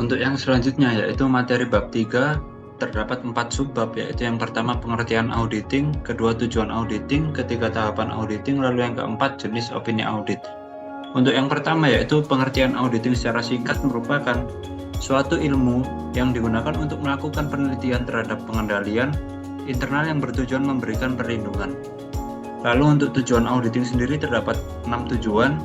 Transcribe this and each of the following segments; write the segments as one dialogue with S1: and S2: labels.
S1: Untuk yang selanjutnya yaitu materi bab 3 terdapat 4 subbab, yaitu yang pertama pengertian auditing, kedua tujuan auditing, ketiga tahapan auditing, lalu yang keempat jenis opini audit. Untuk yang pertama yaitu pengertian auditing secara singkat merupakan suatu ilmu yang digunakan untuk melakukan penelitian terhadap pengendalian internal yang bertujuan memberikan perlindungan. Lalu untuk tujuan auditing sendiri terdapat 6 tujuan.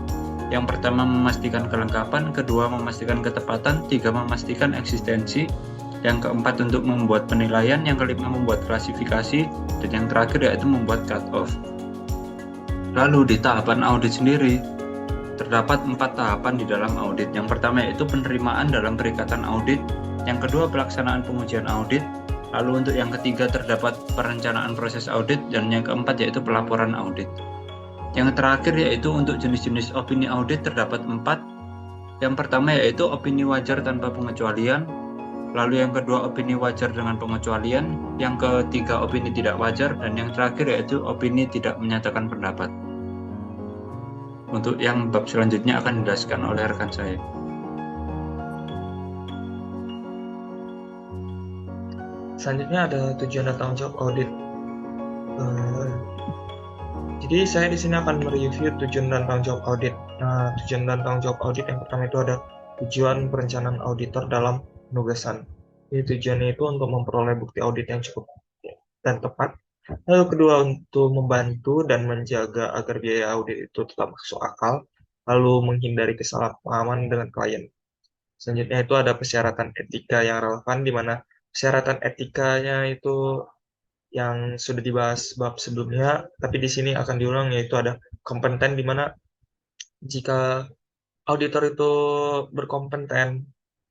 S1: Yang pertama memastikan kelengkapan, kedua memastikan ketepatan, tiga memastikan eksistensi, yang keempat untuk membuat penilaian, yang kelima membuat klasifikasi, dan yang terakhir yaitu membuat cut-off. Lalu di tahapan audit sendiri terdapat 4 tahapan di dalam audit. Yang pertama yaitu penerimaan dalam perikatan audit, yang kedua pelaksanaan pengujian audit, lalu untuk yang ketiga terdapat perencanaan proses audit, dan yang keempat yaitu pelaporan audit. Yang terakhir yaitu untuk jenis-jenis opini audit terdapat 4. Yang pertama yaitu opini wajar tanpa pengecualian, lalu yang kedua opini wajar dengan pengecualian, yang ketiga opini tidak wajar, dan yang terakhir yaitu opini tidak menyatakan pendapat. Untuk yang bab selanjutnya akan dijelaskan oleh rekan saya.
S2: Selanjutnya ada tujuan dan tanggung jawab audit. Jadi saya di sini akan mereview tujuan dan tanggung jawab audit. Nah, tujuan dan tanggung jawab audit yang pertama itu ada tujuan perencanaan auditor dalam penugasan. Jadi tujuannya itu untuk memperoleh bukti audit yang cukup dan tepat. Lalu kedua untuk membantu dan menjaga agar biaya audit itu tetap masuk akal. Lalu menghindari kesalahpahaman dengan klien. Selanjutnya itu ada persyaratan etika yang relevan, di mana persyaratan etikanya itu yang sudah dibahas bab sebelumnya, tapi di sini akan diulang, yaitu ada kompeten, di mana jika auditor itu berkompeten,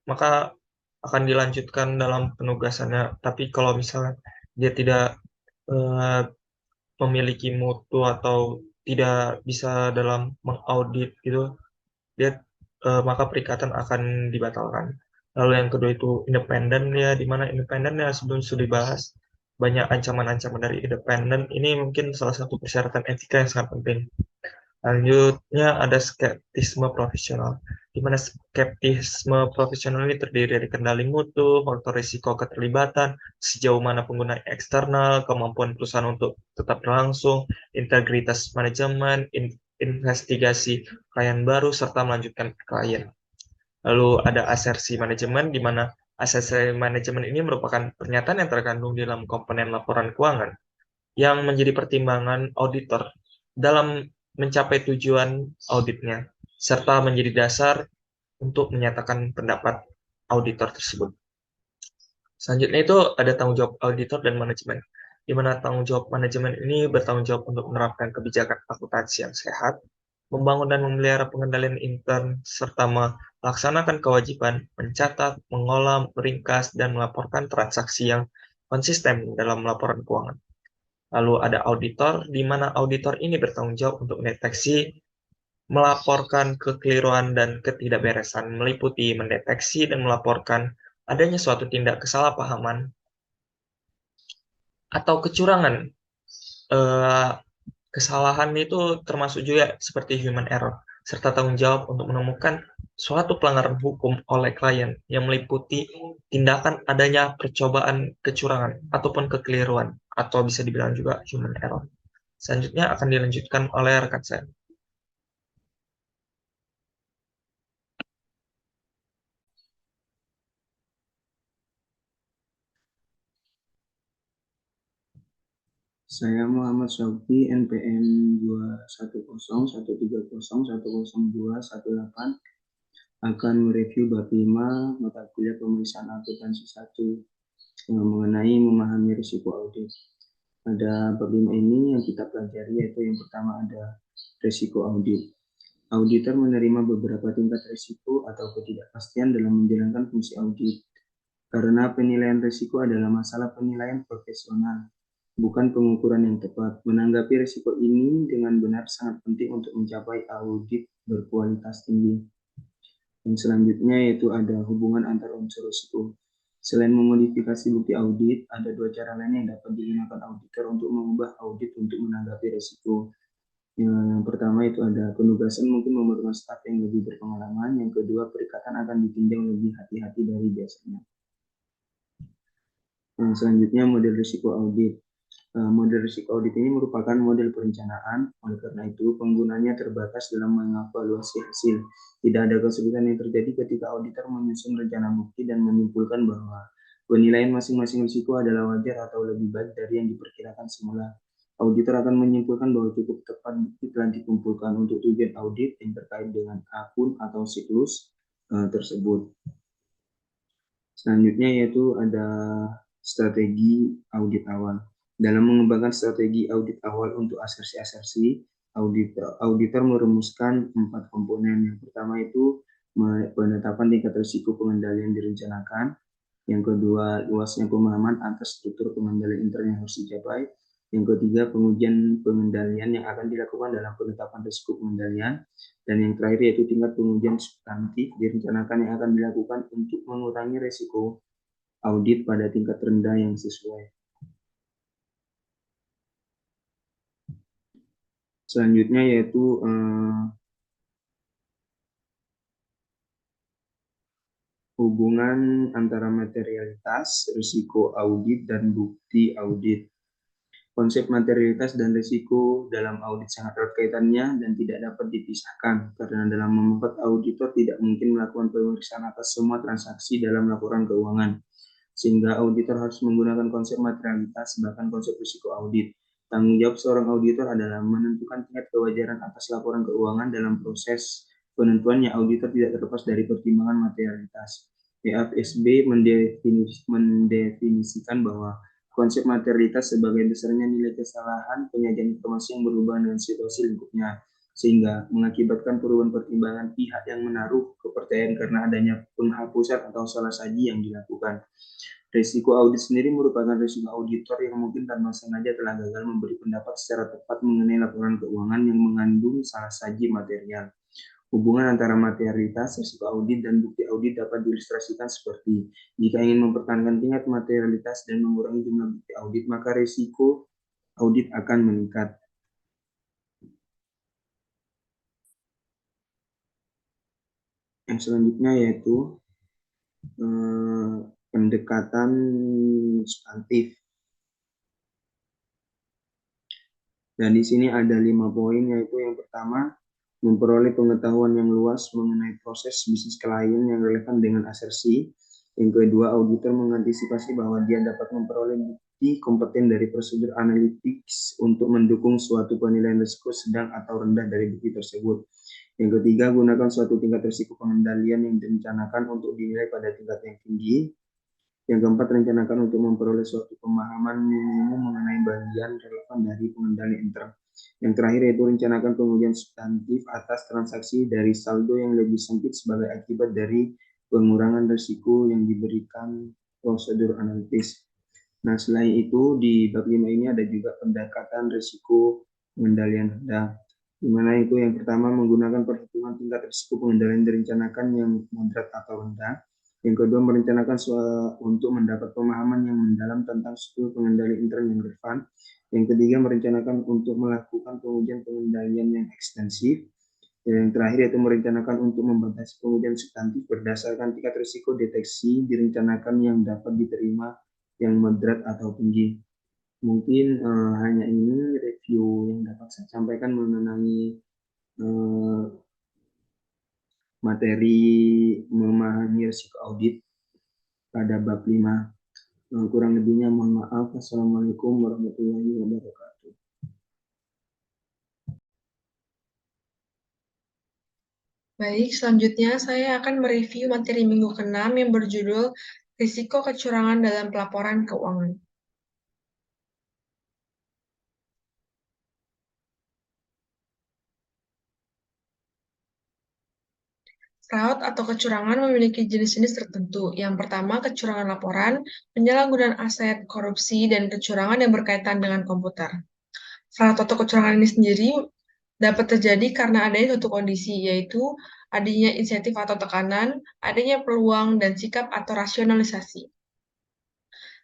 S2: maka akan dilanjutkan dalam penugasannya. Tapi kalau misalnya dia tidak eh, memiliki mutu atau tidak bisa dalam mengaudit gitu, dia maka perikatan akan dibatalkan. Lalu yang kedua itu independen, ya, di mana independen ya sebelum sudah dibahas banyak ancaman-ancaman dari independen. Ini mungkin salah satu persyaratan etika yang sangat penting. Selanjutnya ada skeptisme profesional, di mana skeptisme profesional ini terdiri dari kendali mutu, faktor risiko keterlibatan, sejauh mana penggunaan eksternal, kemampuan perusahaan untuk tetap berlangsung, integritas manajemen, investigasi klien baru, serta melanjutkan klien. Lalu ada asersi manajemen, di mana asersi manajemen ini merupakan pernyataan yang terkandung di dalam komponen laporan keuangan yang menjadi pertimbangan auditor dalam mencapai tujuan auditnya, serta menjadi dasar untuk menyatakan pendapat auditor tersebut. Selanjutnya itu ada tanggung jawab auditor dan manajemen, di mana tanggung jawab manajemen ini bertanggung jawab untuk menerapkan kebijakan akuntansi yang sehat, membangun dan memelihara pengendalian intern, serta melaksanakan kewajiban mencatat, mengolah, meringkas, dan melaporkan transaksi yang konsisten dalam laporan keuangan. Lalu ada auditor, di mana auditor ini bertanggung jawab untuk mendeteksi, melaporkan kekeliruan dan ketidakberesan, meliputi mendeteksi dan melaporkan adanya suatu tindak kesalahpahaman atau kecurangan. Eh, Kesalahan itu termasuk juga seperti human error, serta tanggung jawab untuk menemukan suatu pelanggaran hukum oleh klien yang meliputi tindakan adanya percobaan kecurangan ataupun kekeliruan, atau bisa dibilang juga human error. Selanjutnya akan dilanjutkan oleh rekan saya.
S3: Saya Muhammad Sofi, NPM 21013010218, akan mereview bab 5 mata kuliah pemeriksaan akuntansi 1 mengenai memahami risiko audit. Pada bab 5 ini yang kita pelajari yaitu yang pertama ada risiko audit. Auditor menerima beberapa tingkat risiko atau ketidakpastian dalam menjalankan fungsi audit. Karena penilaian risiko adalah masalah penilaian profesional, bukan pengukuran yang tepat. Menanggapi risiko ini dengan benar sangat penting untuk mencapai audit berkualitas tinggi. Yang selanjutnya yaitu ada hubungan antar unsur risiko. Selain memodifikasi bukti audit, ada dua cara lain yang dapat digunakan auditor untuk mengubah audit untuk menanggapi risiko. Yang pertama itu ada penugasan mungkin memerlukan staf yang lebih berpengalaman. Yang kedua, perikatan akan ditinjau lebih hati-hati dari biasanya. Selanjutnya, model risiko audit. Model risiko audit ini merupakan model perencanaan, oleh karena itu penggunanya terbatas dalam mengevaluasi hasil. Tidak ada kesulitan yang terjadi ketika auditor menyusun rencana bukti dan menyimpulkan bahwa penilaian masing-masing risiko adalah wajar atau lebih baik dari yang diperkirakan semula. Auditor akan menyimpulkan bahwa cukup tepat bukti telah dikumpulkan untuk tujuan audit yang terkait dengan akun atau siklus tersebut. Selanjutnya yaitu ada strategi audit awal. Dalam mengembangkan strategi audit awal untuk asersi-asersi, auditor merumuskan 4 komponen. Yang pertama itu penetapan tingkat risiko pengendalian direncanakan. Yang kedua, luasnya pemahaman atas struktur pengendalian intern yang harus dicapai. Yang ketiga, pengujian pengendalian yang akan dilakukan dalam penetapan risiko pengendalian. Dan yang terakhir yaitu tingkat pengujian substantif direncanakan yang akan dilakukan untuk mengurangi risiko audit pada tingkat rendah yang sesuai. Selanjutnya yaitu hubungan antara materialitas, risiko audit, dan bukti audit. Konsep materialitas dan risiko dalam audit sangat erat kaitannya dan tidak dapat dipisahkan, karena dalam membuat auditor tidak mungkin melakukan pemeriksaan atas semua transaksi dalam laporan keuangan. Sehingga auditor harus menggunakan konsep materialitas, bahkan konsep risiko audit. Tanggung jawab seorang auditor adalah menentukan tingkat kewajaran atas laporan keuangan dalam proses penentuannya. Auditor tidak terlepas dari pertimbangan materialitas. EFSB mendefinisikan bahwa konsep materialitas sebagai besarnya nilai kesalahan penyajian informasi yang berubah dengan situasi lingkupnya, sehingga mengakibatkan perubahan pertimbangan pihak yang menaruh kepercayaan karena adanya penghapusan atau salah saji yang dilakukan. Risiko audit sendiri merupakan risiko auditor yang mungkin tanpa sengaja telah gagal memberi pendapat secara tepat mengenai laporan keuangan yang mengandung salah saji material. Hubungan antara materialitas, risiko audit, dan bukti audit dapat diilustrasikan seperti jika ingin mempertahankan tingkat materialitas dan mengurangi jumlah bukti audit, maka risiko audit akan meningkat. Yang selanjutnya yaitu pendekatan substantif. Dan di sini ada 5 poin, yaitu yang pertama, memperoleh pengetahuan yang luas mengenai proses bisnis klien yang relevan dengan asersi. Yang kedua, auditor mengantisipasi bahwa dia dapat memperoleh bukti kompeten dari prosedur analytics untuk mendukung suatu penilaian risiko sedang atau rendah dari bukti tersebut. Yang ketiga, gunakan suatu tingkat risiko pengendalian yang direncanakan untuk dinilai pada tingkat yang tinggi. Yang keempat, rencanakan untuk memperoleh suatu pemahaman minimum mengenai bagian relevan dari pengendalian intern. Yang terakhir yaitu rencanakan pengujian substantif atas transaksi dari saldo yang lebih sempit sebagai akibat dari pengurangan risiko yang diberikan prosedur analitis. Nah, selain itu di bab 5 ini ada juga pendekatan risiko pengendalian rendah, di mana itu yang pertama menggunakan perhitungan tingkat risiko pengendalian direncanakan yang moderat atau rendah. Yang kedua, merencanakan untuk mendapat pemahaman yang mendalam tentang struktur pengendalian intern yang relevan. Yang ketiga, merencanakan untuk melakukan pengujian pengendalian yang ekstensif. Yang terakhir yaitu merencanakan untuk membatasi pengujian substantif berdasarkan tingkat risiko deteksi direncanakan yang dapat diterima yang moderat atau tinggi. Mungkin hanya ini review yang dapat saya sampaikan mengenai materi memahami risiko audit pada bab 5. Kurang lebihnya mohon maaf. Assalamualaikum warahmatullahi wabarakatuh.
S4: Baik, selanjutnya saya akan mereview materi minggu ke-6 yang berjudul Risiko Kecurangan dalam Pelaporan Keuangan. Fraud atau kecurangan memiliki jenis-jenis tertentu. Yang pertama, kecurangan laporan, penyalahgunaan aset, korupsi, dan kecurangan yang berkaitan dengan komputer. Fraud atau kecurangan ini sendiri dapat terjadi karena adanya suatu kondisi, yaitu adanya insentif atau tekanan, adanya peluang, dan sikap atau rasionalisasi.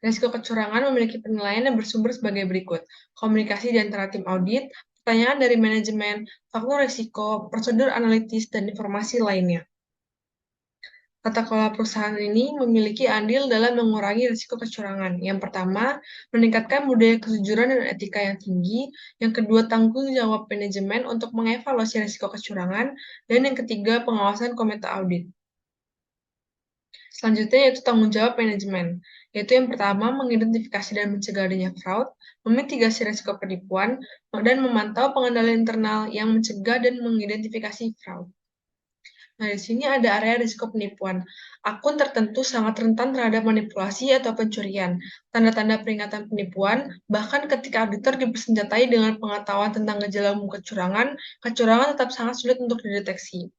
S4: Risiko kecurangan memiliki penilaian yang bersumber sebagai berikut. Komunikasi di antara tim audit, pertanyaan dari manajemen, faktor risiko, prosedur analitis, dan informasi lainnya. Tata kelola perusahaan ini memiliki andil dalam mengurangi risiko kecurangan. Yang pertama, meningkatkan budaya kejujuran dan etika yang tinggi. Yang kedua, tanggung jawab manajemen untuk mengevaluasi risiko kecurangan. Dan yang ketiga, pengawasan komite audit. Selanjutnya yaitu tanggung jawab manajemen, yaitu yang pertama mengidentifikasi dan mencegah adanya fraud, memitigasi risiko penipuan, dan memantau pengendalian internal yang mencegah dan mengidentifikasi fraud. Nah, di sini ada area risiko penipuan. Akun tertentu sangat rentan terhadap manipulasi atau pencurian. Tanda-tanda peringatan penipuan, bahkan ketika auditor dipersenjatai dengan pengetahuan tentang gejala umum kecurangan, kecurangan tetap sangat sulit untuk dideteksi.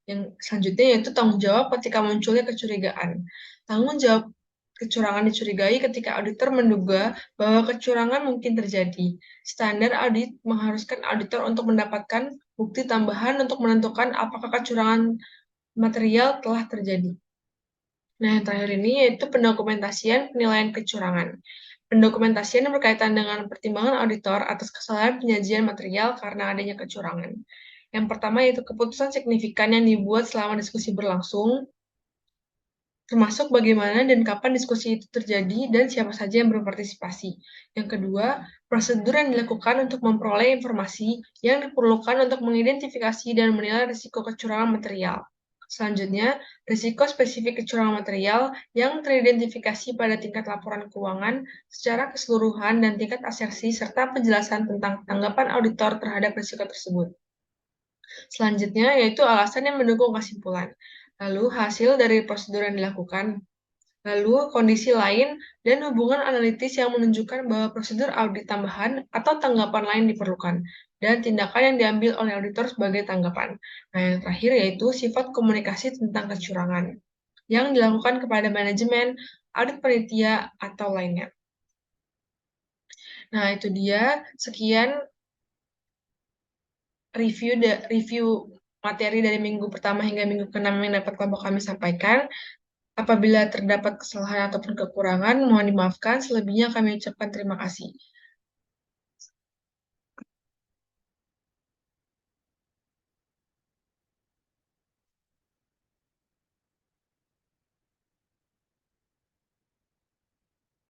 S4: Yang selanjutnya yaitu tanggung jawab ketika munculnya kecurigaan. Tanggung jawab kecurangan dicurigai ketika auditor menduga bahwa kecurangan mungkin terjadi. Standar audit mengharuskan auditor untuk mendapatkan bukti tambahan untuk menentukan apakah kecurangan material telah terjadi. Nah, yang terakhir ini yaitu pendokumentasian penilaian kecurangan. Pendokumentasian berkaitan dengan pertimbangan auditor atas kesalahan penyajian material karena adanya kecurangan. Yang pertama yaitu keputusan signifikan yang dibuat selama diskusi berlangsung, termasuk bagaimana dan kapan diskusi itu terjadi dan siapa saja yang berpartisipasi. Yang kedua, prosedur yang dilakukan untuk memperoleh informasi yang diperlukan untuk mengidentifikasi dan menilai risiko kecurangan material. Selanjutnya, risiko spesifik kecurangan material yang teridentifikasi pada tingkat laporan keuangan secara keseluruhan dan tingkat asersi serta penjelasan tentang tanggapan auditor terhadap risiko tersebut. Selanjutnya, yaitu alasan yang mendukung kesimpulan. Lalu, hasil dari prosedur yang dilakukan. Lalu, kondisi lain dan hubungan analitis yang menunjukkan bahwa prosedur audit tambahan atau tanggapan lain diperlukan, dan tindakan yang diambil oleh auditor sebagai tanggapan. Nah, yang terakhir yaitu sifat komunikasi tentang kecurangan, yang dilakukan kepada manajemen, audit panitia, atau lainnya. Nah, itu dia. Sekian review materi dari minggu pertama hingga minggu ke-6 yang dapat kelompok kami sampaikan. Apabila terdapat kesalahan ataupun kekurangan, mohon dimaafkan. Selebihnya kami ucapkan terima kasih.